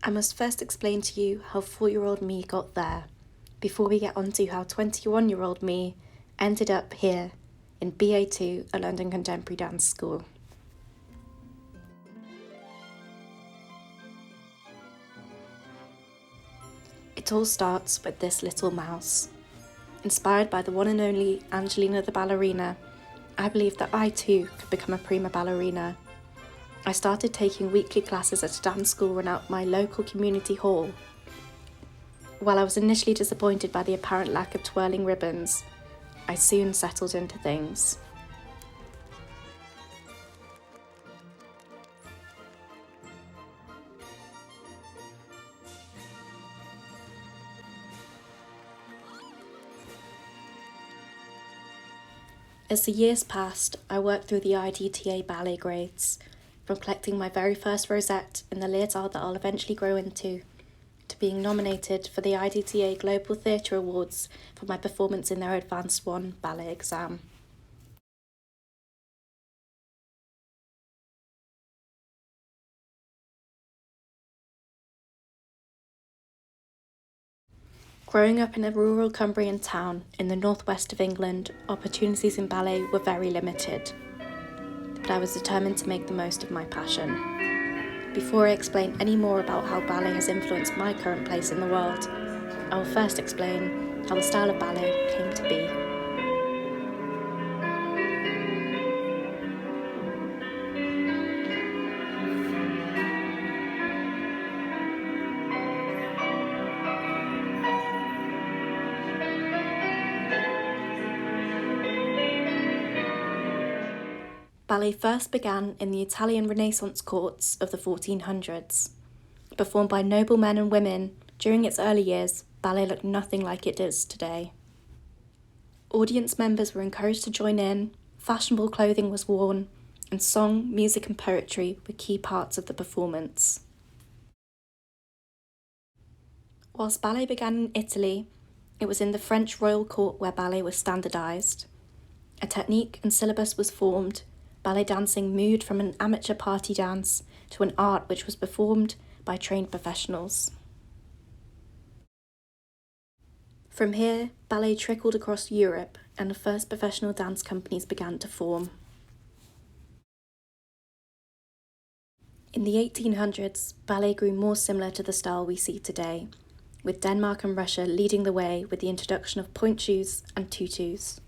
I must first explain to you how 4-year-old me got there, before we get on to how 21-year-old me ended up here in BA2 at London Contemporary Dance School. It all starts with this little mouse. Inspired by the one and only Angelina the ballerina, I believed that I too could become a prima ballerina. I started taking weekly classes at a dance school run out my local community hall. While I was initially disappointed by the apparent lack of twirling ribbons, I soon settled into things. As the years passed, I worked through the IDTA ballet grades, from collecting my very first rosette in the leotard that I'll eventually grow into, to being nominated for the IDTA Global Theatre Awards for my performance in their Advanced 1 ballet exam. Growing up in a rural Cumbrian town in the northwest of England, opportunities in ballet were very limited, but I was determined to make the most of my passion. Before I explain any more about how ballet has influenced my current place in the world, I will first explain how the style of ballet came to be. Ballet first began in the Italian Renaissance courts of the 1400s. Performed by noble men and women, during its early years, ballet looked nothing like it does today. Audience members were encouraged to join in, fashionable clothing was worn, and song, music and poetry were key parts of the performance. Whilst ballet began in Italy, it was in the French royal court where ballet was standardised. A technique and syllabus was formed. Ballet dancing moved from an amateur party dance to an art which was performed by trained professionals. From here, ballet trickled across Europe and the first professional dance companies began to form. In the 1800s, ballet grew more similar to the style we see today, with Denmark and Russia leading the way with the introduction of pointe shoes and tutus.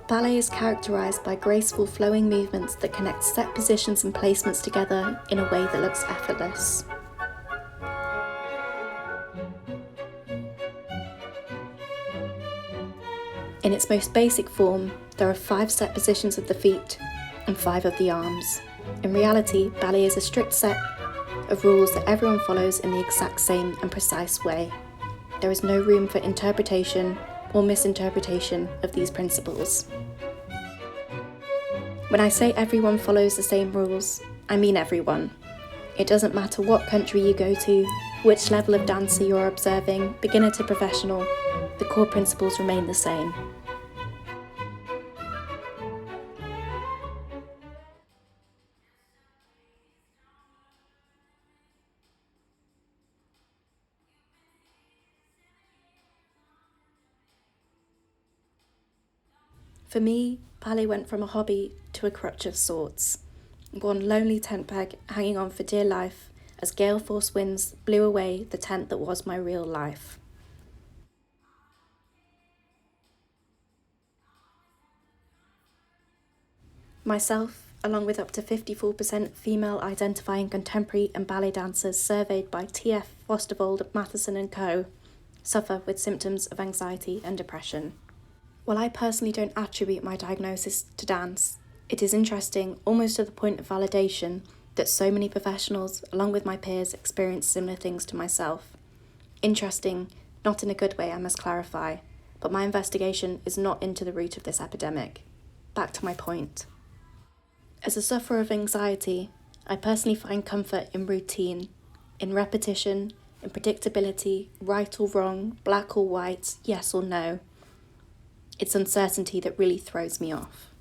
Ballet is characterised by graceful flowing movements that connect set positions and placements together in a way that looks effortless. In its most basic form, there are 5 set positions of the feet and 5 of the arms. In reality, ballet is a strict set of rules that everyone follows in the exact same and precise way. There is no room for interpretation or misinterpretation of these principles. When I say everyone follows the same rules, I mean everyone. It doesn't matter what country you go to, which level of dancer you're observing, beginner to professional, the core principles remain the same. For me, ballet went from a hobby to a crutch of sorts. One lonely tent peg hanging on for dear life as gale force winds blew away the tent that was my real life. Myself, along with up to 54% female identifying contemporary and ballet dancers surveyed by T.F. Fostervold, Matheson & Co., suffer with symptoms of anxiety and depression. While I personally don't attribute my diagnosis to dance, it is interesting, almost to the point of validation, that so many professionals, along with my peers, experience similar things to myself. Interesting, not in a good way, I must clarify, but my investigation is not into the root of this epidemic. Back to my point. As a sufferer of anxiety, I personally find comfort in routine, in repetition, in predictability, right or wrong, black or white, yes or no. It's uncertainty that really throws me off.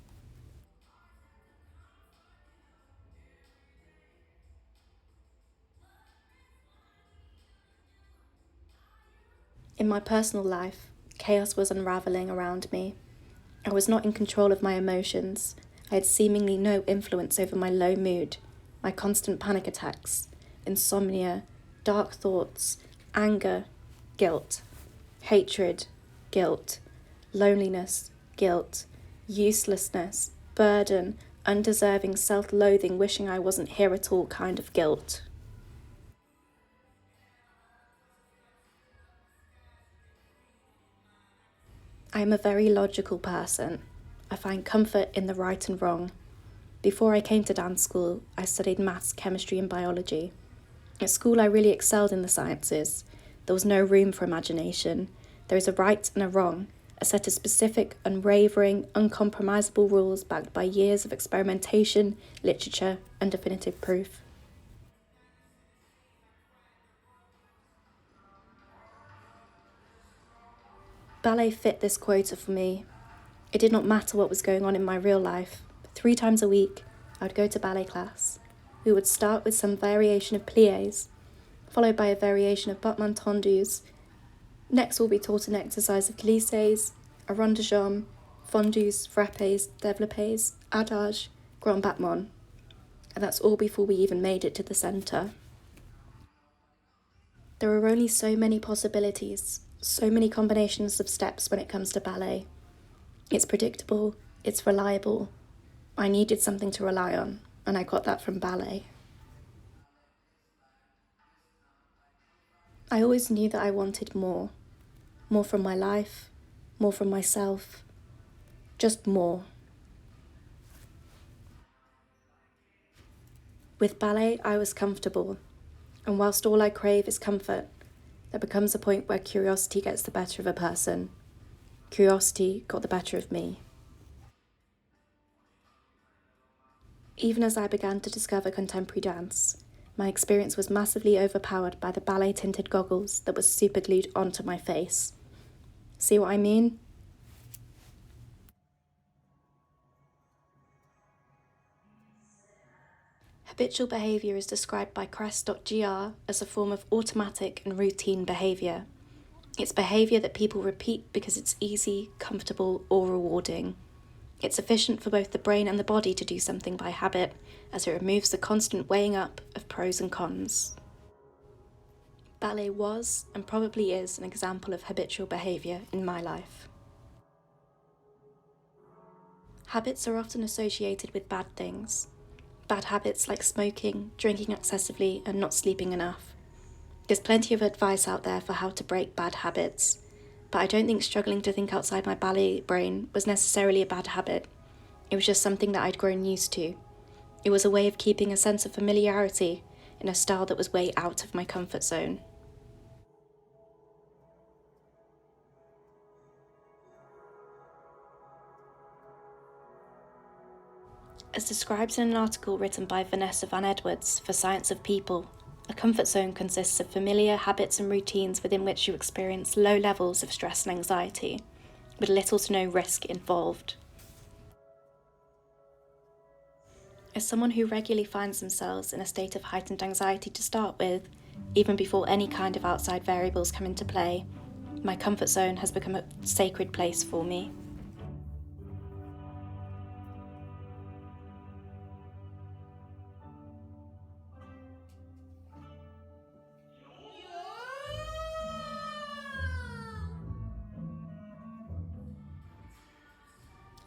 In my personal life, chaos was unravelling around me. I was not in control of my emotions. I had seemingly no influence over my low mood, my constant panic attacks, insomnia, dark thoughts, anger, guilt, hatred, guilt, loneliness, guilt, uselessness, burden, undeserving self-loathing, wishing I wasn't here at all kind of guilt. I am a very logical person. I find comfort in the right and wrong. Before I came to dance school, I studied maths, chemistry, and biology. At school, I really excelled in the sciences. There was no room for imagination. There is a right and a wrong, a set of specific, unwavering, uncompromisable rules backed by years of experimentation, literature, and definitive proof. Ballet fit this quota for me. It did not matter what was going on in my real life. 3 times a week, I would go to ballet class. We would start with some variation of pliés, followed by a variation of battement tendus. Next, we'll be taught an exercise of glissés, a rond de jambe, fondus, frappés, développés, adage, grand battement. And that's all before we even made it to the centre. There are only so many possibilities, so many combinations of steps when it comes to ballet. It's predictable, it's reliable. I needed something to rely on, and I got that from ballet. I always knew that I wanted more. More from my life, more from myself, just more. With ballet, I was comfortable, and whilst all I crave is comfort, there becomes a point where curiosity gets the better of a person. Curiosity got the better of me. Even as I began to discover contemporary dance, my experience was massively overpowered by the ballet-tinted goggles that were superglued onto my face. See what I mean? Habitual behaviour is described by Crest.gr as a form of automatic and routine behaviour. It's behaviour that people repeat because it's easy, comfortable, or rewarding. It's efficient for both the brain and the body to do something by habit, as it removes the constant weighing up of pros and cons. Ballet was, and probably is, an example of habitual behaviour in my life. Habits are often associated with bad things. Bad habits like smoking, drinking excessively, and not sleeping enough. There's plenty of advice out there for how to break bad habits, but I don't think struggling to think outside my ballet brain was necessarily a bad habit. It was just something that I'd grown used to. It was a way of keeping a sense of familiarity in a style that was way out of my comfort zone. As described in an article written by Vanessa Van Edwards for Science of People, a comfort zone consists of familiar habits and routines within which you experience low levels of stress and anxiety, with little to no risk involved. As someone who regularly finds themselves in a state of heightened anxiety to start with, even before any kind of outside variables come into play, my comfort zone has become a sacred place for me.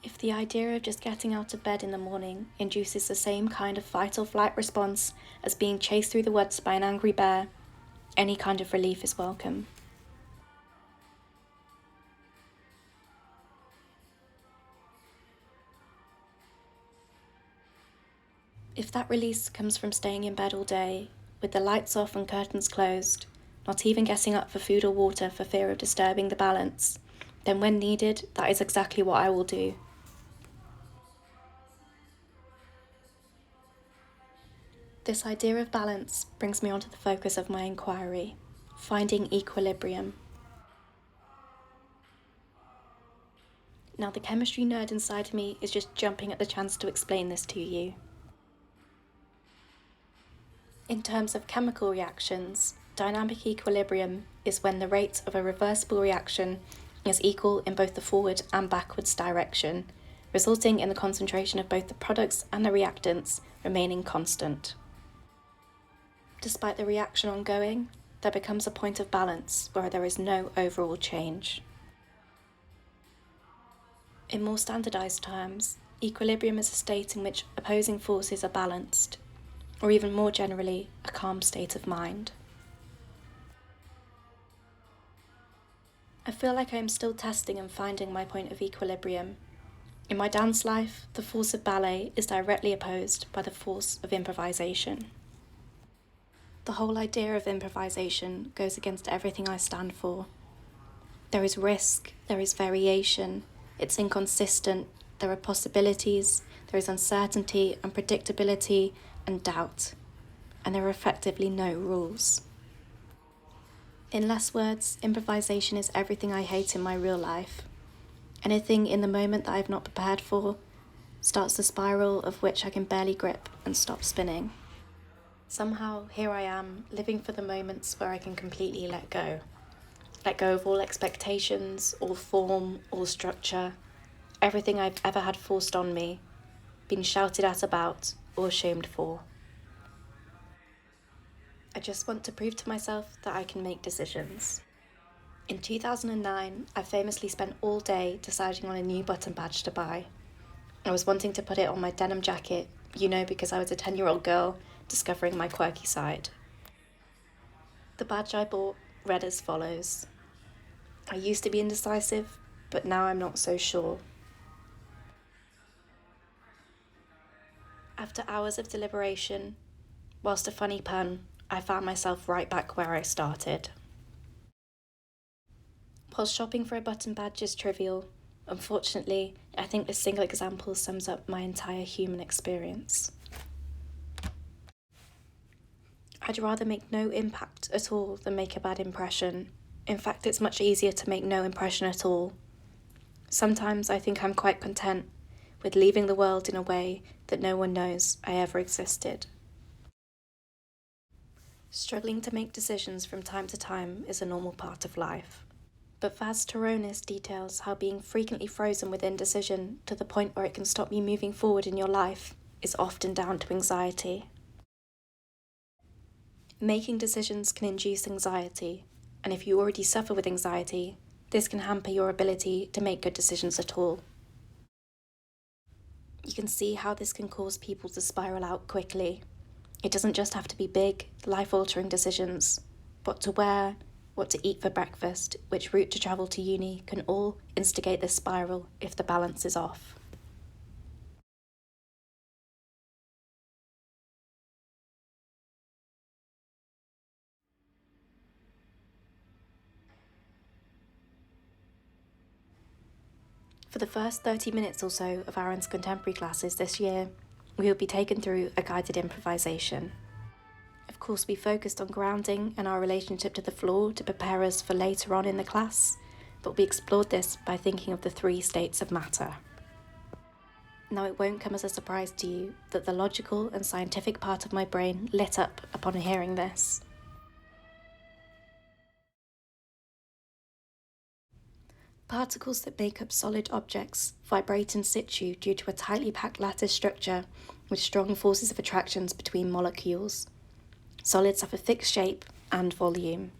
If the idea of just getting out of bed in the morning induces the same kind of fight or flight response as being chased through the woods by an angry bear, any kind of relief is welcome. If that release comes from staying in bed all day, with the lights off and curtains closed, not even getting up for food or water for fear of disturbing the balance, then when needed, that is exactly what I will do. This idea of balance brings me onto the focus of my inquiry, finding equilibrium. Now the chemistry nerd inside me is just jumping at the chance to explain this to you. In terms of chemical reactions, Dynamic equilibrium is when the rate of a reversible reaction is equal in both the forward and backwards direction, resulting in the concentration of both the products and the reactants remaining constant. Despite the reaction ongoing, there becomes a point of balance where there is no overall change. In more standardized terms, equilibrium is a state in which opposing forces are balanced, or even more generally, a calm state of mind. I feel like I am still testing and finding my point of equilibrium. In my dance life, the force of ballet is directly opposed by the force of improvisation. The whole idea of improvisation goes against everything I stand for. There is risk, there is variation, it's inconsistent, there are possibilities, there is uncertainty, unpredictability, and doubt, and there are effectively no rules. In less words, improvisation is everything I hate in my real life. Anything in the moment that I've not prepared for starts the spiral of which I can barely grip and stop spinning. Somehow, here I am, living for the moments where I can completely let go. Let go of all expectations, all form, all structure, everything I've ever had forced on me, been shouted at about, or shamed for. I just want to prove to myself that I can make decisions. In 2009, I famously spent all day deciding on a new button badge to buy. I was wanting to put it on my denim jacket, because I was a 10-year-old girl discovering my quirky side. The badge I bought read as follows: I used to be indecisive, but now I'm not so sure. After hours of deliberation, whilst a funny pun, I found myself right back where I started. While shopping for a button badge is trivial, unfortunately, I think this single example sums up my entire human experience. I'd rather make no impact at all than make a bad impression. In fact, it's much easier to make no impression at all. Sometimes I think I'm quite content with leaving the world in a way that no one knows I ever existed. Struggling to make decisions from time to time is a normal part of life. But Vaz Toronis details how being frequently frozen with indecision to the point where it can stop you moving forward in your life is often down to anxiety. Making decisions can induce anxiety, and if you already suffer with anxiety, this can hamper your ability to make good decisions at all. You can see how this can cause people to spiral out quickly. It doesn't just have to be big, life-altering decisions. What to wear, what to eat for breakfast, which route to travel to uni can all instigate this spiral if the balance is off. For the first 30 minutes or so of Aaron's contemporary classes this year, we will be taken through a guided improvisation. Of course, we focused on grounding and our relationship to the floor to prepare us for later on in the class, but we explored this by thinking of the 3 states of matter. Now, it won't come as a surprise to you that the logical and scientific part of my brain lit up upon hearing this. Particles that make up solid objects vibrate in situ due to a tightly packed lattice structure with strong forces of attractions between molecules. Solids have a fixed shape and volume.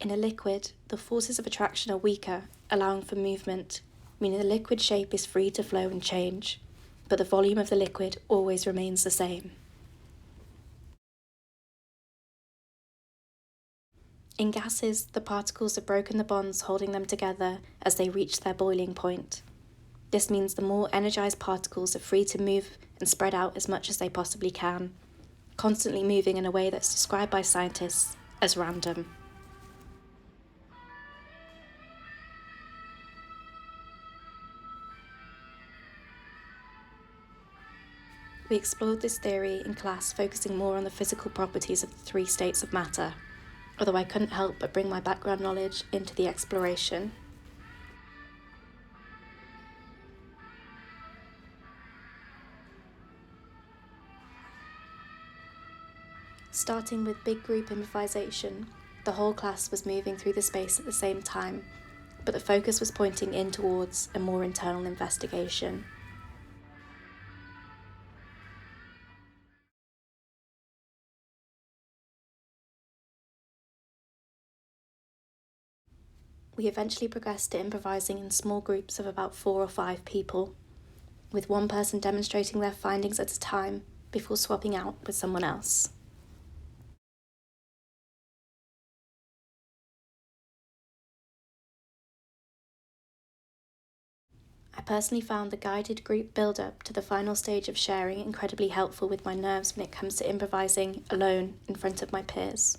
In a liquid, the forces of attraction are weaker, allowing for movement, meaning the liquid shape is free to flow and change, but the volume of the liquid always remains the same. In gases, the particles have broken the bonds holding them together as they reach their boiling point. This means the more energized particles are free to move and spread out as much as they possibly can, constantly moving in a way that's described by scientists as random. We explored this theory in class, focusing more on the physical properties of the 3 states of matter, although I couldn't help but bring my background knowledge into the exploration. Starting with big group improvisation, the whole class was moving through the space at the same time, but the focus was pointing in towards a more internal investigation. We eventually progressed to improvising in small groups of about 4 or 5 people, with one person demonstrating their findings at a time before swapping out with someone else. I personally found the guided group build-up to the final stage of sharing incredibly helpful with my nerves when it comes to improvising alone in front of my peers.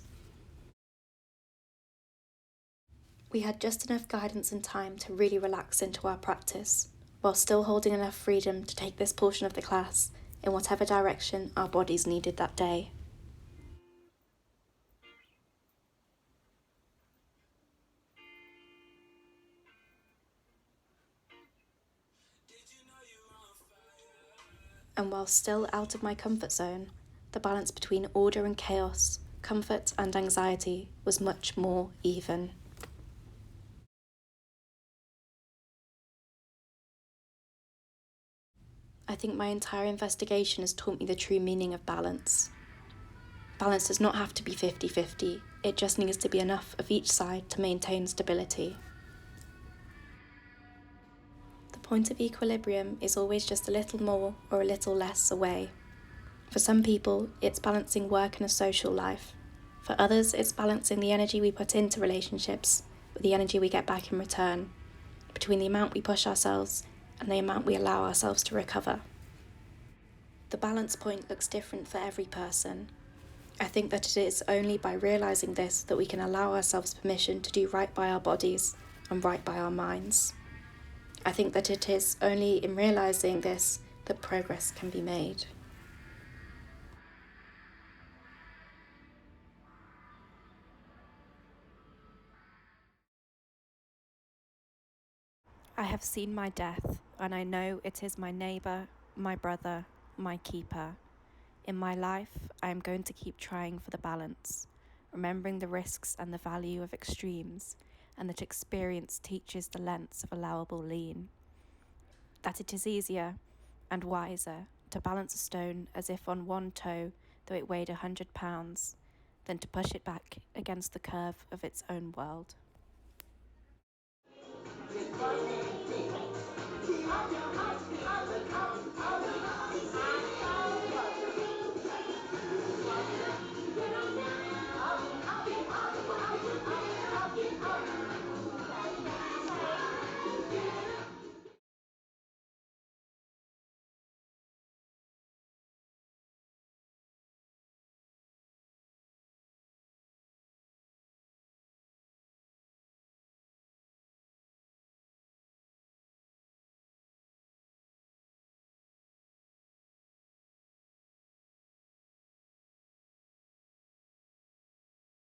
We had just enough guidance and time to really relax into our practice, while still holding enough freedom to take this portion of the class in whatever direction our bodies needed that day. And while still out of my comfort zone, the balance between order and chaos, comfort and anxiety was much more even. I think my entire investigation has taught me the true meaning of balance. Balance does not have to be 50-50, it just needs to be enough of each side to maintain stability. The point of equilibrium is always just a little more or a little less away. For some people, it's balancing work and a social life. For others, it's balancing the energy we put into relationships with the energy we get back in return, between the amount we push ourselves and the amount we allow ourselves to recover. The balance point looks different for every person. I think that it is only by realising this that we can allow ourselves permission to do right by our bodies and right by our minds. I think that it is only in realising this that progress can be made. I have seen my death, and I know it is my neighbour, my brother, my keeper. In my life, I am going to keep trying for the balance, remembering the risks and the value of extremes, and that experience teaches the lengths of allowable lean. That it is easier and wiser to balance a stone as if on one toe, though it weighed 100 pounds, than to push it back against the curve of its own world.